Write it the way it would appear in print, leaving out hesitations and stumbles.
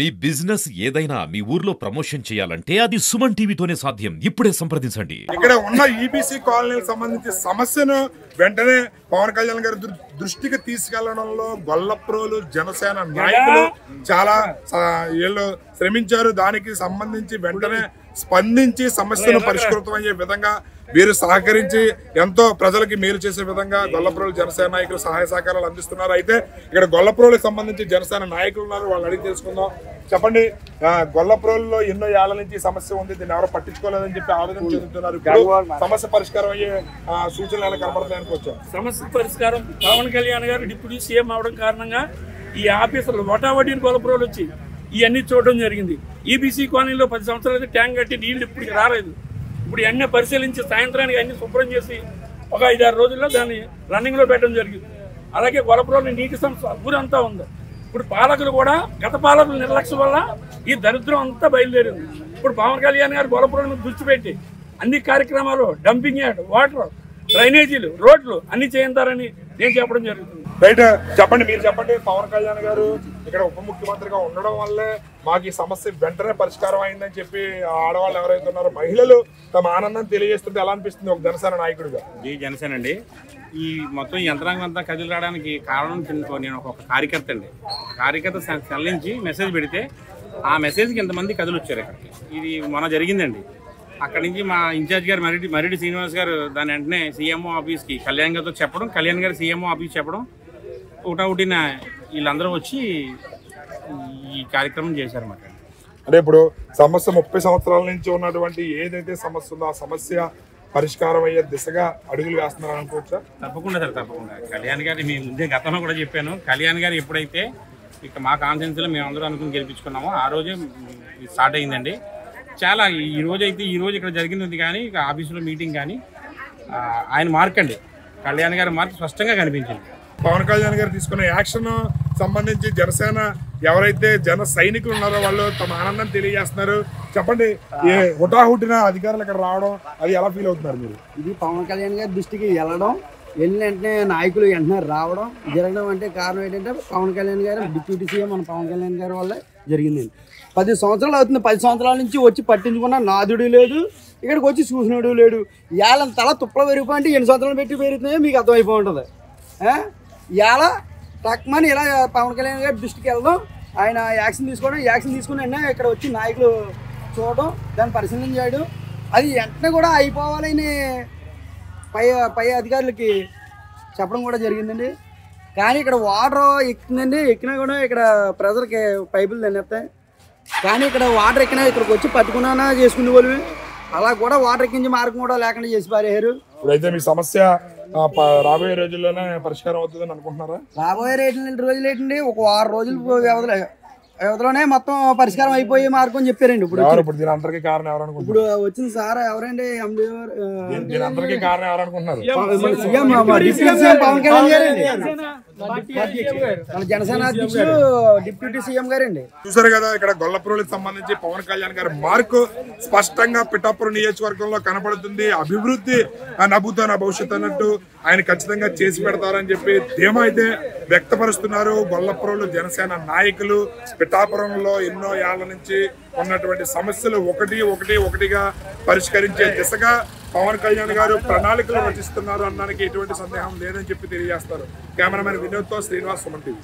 మీ business ఏదైనా మీ ఊర్లో promotion చేయాలంటే అది సుమన్ టీవీతోనే సాధ్యం. ఇప్పుడే సంప్రదించండి. ఇక్కడ ఉన్న ఈబీసీ కాలనీకి సంబంధించి సమస్యను వెంటనే పవన్ కళ్యాణ్ గారి దృష్టికి తీసుకెళ్లడంలో గొల్లప్రోలు జనసేన నాయకులు చాలా ఏళ్ళు శ్రమించారు. దానికి సంబంధించి వెంటనే స్పందించి సమస్యను పరిష్కృతమయ్యే విధంగా వీరు సహకరించి ఎంతో ప్రజలకి మేలు చేసే విధంగా గొల్లప్రోలు జనసేన నాయకులు సహాయ సహకారాలు అందిస్తున్నారు. అయితే ఇక్కడ గొల్లప్రోలుకి సంబంధించి జనసేన నాయకులు ఉన్నారు, వాళ్ళని అడిగి తెలుసుకుందాం. చెప్పండి, గొల్లప్రోలులో ఎన్నో ఏళ్ల నుంచి సమస్య ఉంది, దీన్ని ఎవరో పట్టించుకోలేదని చెప్పి ఆవేదన చెందుతున్నారు. సమస్య పరిష్కారం అయ్యే సూచనలు ఎలా కనబడతాయని వచ్చాం. సమస్య పరిష్కారం పవన్ కళ్యాణ్ గారు డిప్యూటీ సీఎం అవడం కారణంగా ఈ ఆఫీసర్లు వటావటీని గొల్లప్రోలు వచ్చి ఇవన్నీ చూడడం జరిగింది. ఈబీసీ కాలనీలో 10 సంవత్సరాలు ట్యాంక్ కట్టి నీళ్లు ఇప్పటికి రాలేదు. ఇప్పుడు అన్నీ పరిశీలించి సాయంత్రానికి అన్ని శుభ్రం చేసి ఒక 5-6 రోజుల్లో దాన్ని రన్నింగ్లో పెట్టడం జరిగింది. అలాగే గొల్లప్రోలు నీటి సమస్య ఊరంతా ఉంది. ఇప్పుడు పాలకులు కూడా గత పాలకుల నిర్లక్ష్యం వల్ల ఈ దరిద్రం అంతా బయలుదేరింది. ఇప్పుడు పవన్ కళ్యాణ్ గారు గొల్లప్రోలు దృష్టి పెట్టి అన్ని కార్యక్రమాలు డంపింగ్ యార్డ్, వాటర్, డ్రైనేజీలు, రోడ్లు అన్ని చేయించారని నేను చెప్పడం జరుగుతుంది. రైట్, చెప్పండి, మీరు చెప్పండి. పవన్ కళ్యాణ్ గారు ఇక్కడ ఉప ముఖ్యమంత్రిగా ఉండడం వల్లే మాకు ఈ సమస్య వెంటనే పరిష్కారం అయిందని చెప్పి ఆడవాళ్ళు ఎవరైతే ఉన్నారో మహిళలు తమ ఆనందం తెలియజేస్తుంటే ఎలా అనిపిస్తుంది ఒక జనసేన నాయకుడిగా? ఈ జనసేన అండి, ఈ మొత్తం యంత్రాంగం అంతా కదిలి రావడానికి కారణం నేను ఒక కార్యకర్త అండి. కార్యకర్త సెల్ నుంచి మెసేజ్ పెడితే ఆ మెసేజ్కి ఎంతమంది కదిలి వచ్చారు ఇక్కడికి. ఇది మొన్న జరిగిందండి. అక్కడి నుంచి మా ఇన్ఛార్జ్ గారు మరిడి శ్రీనివాస్ గారు దాని వెంటనే సీఎంఓ ఆఫీస్కి కళ్యాణ్ గారితో చెప్పడం, కళ్యాణ్ గారు సీఎంఓ ఆఫీస్ చెప్పడం, ఒకటిన వీళ్ళందరూ వచ్చి ఈ కార్యక్రమం చేశారన్నమాట. అంటే ఇప్పుడు సమస్య 30 సంవత్సరాల నుంచి ఉన్నటువంటి ఏదైతే సమస్య ఉందో ఆ సమస్య పరిష్కారం అయ్యే దిశగా అడుగులు వేస్తున్నారు అనుకోవచ్చా? తప్పకుండా సార్, తప్పకుండా. కళ్యాణ్ గారు మీ ముందే గతంలో కూడా చెప్పాను, కళ్యాణ్ గారు ఎప్పుడైతే ఇక మా కాన్ఫరెన్స్లో మేము అందరూ అనుకుని గెలిపించుకున్నామో ఆ రోజే స్టార్ట్ అయిందండి. చాలా ఈ రోజు ఇక్కడ జరిగింది కానీ ఇక ఆఫీసులో మీటింగ్ కానీ ఆయన మార్క్ అండి, కళ్యాణ్ గారి మార్క్ స్పష్టంగా కనిపించింది. పవన్ కళ్యాణ్ గారు తీసుకున్న యాక్షన్ సంబంధించి జనసేన ఎవరైతే జన సైనికులు ఉన్నారో వాళ్ళు తమ ఆనందం తెలియజేస్తున్నారు. చెప్పండి, ఏ హుటాహుటిన అధికారులు ఇక్కడ రావడం అది ఎలా ఫీల్ అవుతున్నారు మీరు? ఇది పవన్ కళ్యాణ్ గారి దృష్టికి వెళ్ళడం, వెళ్ళిన వెంటనే నాయకులు వెంటనే రావడం జరగడం అంటే కారణం ఏంటంటే పవన్ కళ్యాణ్ గారు డిప్యూటీ సీఎం మన పవన్ కళ్యాణ్ గారి వల్ల జరిగిందండి. 10 సంవత్సరాలు అవుతుంది. 10 సంవత్సరాల నుంచి వచ్చి పట్టించుకున్న నాదుడు లేదు, ఇక్కడికి వచ్చి చూసినాడు లేడు. ఇవాళ తల తుప్పలు పెరిగిపోయింటే ఎన్ని సంవత్సరాలు పెట్టి పెరుగుతున్నాయో మీకు అర్థమైపోయి ఉంటుంది. ఇవాళ టక్మని ఇలా పవన్ కళ్యాణ్ గారి దృష్టికి వెళ్ళడం, ఆయన యాక్షన్ తీసుకుని వెంటనే ఇక్కడ వచ్చి నాయకులు చూడడం, దాన్ని పరిశీలన చేయడం, అది వెంటనే కూడా అయిపోవాలని పై అధికారులకి చెప్పడం కూడా జరిగిందండి. కానీ ఇక్కడ వాటర్ ఎక్కుతుందండి, ఎక్కినా కూడా ఇక్కడ ప్రజలకి పైపులు తినేస్తాయి. కానీ ఇక్కడ వాటర్ ఎక్కినా ఇక్కడికి వచ్చి పట్టుకున్నా చేసుకునే వాళ్ళు అలా కూడా వాటర్ ఎక్కించి మార్గం కూడా లేకుండా చేసి పారేయారు. ఇప్పుడైతే మీ సమస్య రాబోయే రోజుల్లోనే పరిష్కారం అవుతుందని అనుకుంటున్నారా? రాబోయే రోజులు ఏంటండి, ఒక 6 రోజులు వ్యవధిలోనే మొత్తం పరిష్కారం అయిపోయే మార్గం చెప్పారండి. ఇప్పుడు దీని అందరికీ కారణం ఎవరు అనుకుంటున్నారు? ఇప్పుడు వచ్చిన సార్ ఎవరండి, ఎండి దీని అందరికీ కారణం ఎవరు అనుకుంటున్నారు? పవన్ కళ్యాణ్ గారండి, మన జనసేన అధ్యక్షుడు డిప్యూటీ సీఎం గారండి. చూసారు కదా, ఇక్కడ గొల్లప్రోలుకి సంబంధించి పవన్ కళ్యాణ్ గారి మార్కు స్పష్టంగా పిఠాపురం నియోజకవర్గంలో కనపడుతుంది. అభివృద్ధి నవ్వుతో నా భవిష్యత్తు అన్నట్టు ఆయన ఖచ్చితంగా చేసి పెడతారని చెప్పి ధీమా అయితే వ్యక్తపరుస్తున్నారు గొల్లప్రోలు జనసేన నాయకులు. పిఠాపురంలో ఎన్నో ఏళ్ల నుంచి ఉన్నటువంటి సమస్యలు ఒకటిగా పరిష్కరించే దిశగా పవన్ కళ్యాణ్ గారు ప్రణాళికలు రచిస్తున్నారు అనడానికి ఎటువంటి సందేహం లేదని చెప్పి తెలియజేస్తారు. కెమెరామెన్ వినోద్తో శ్రీనివాస్, సుమన్ టీవీ.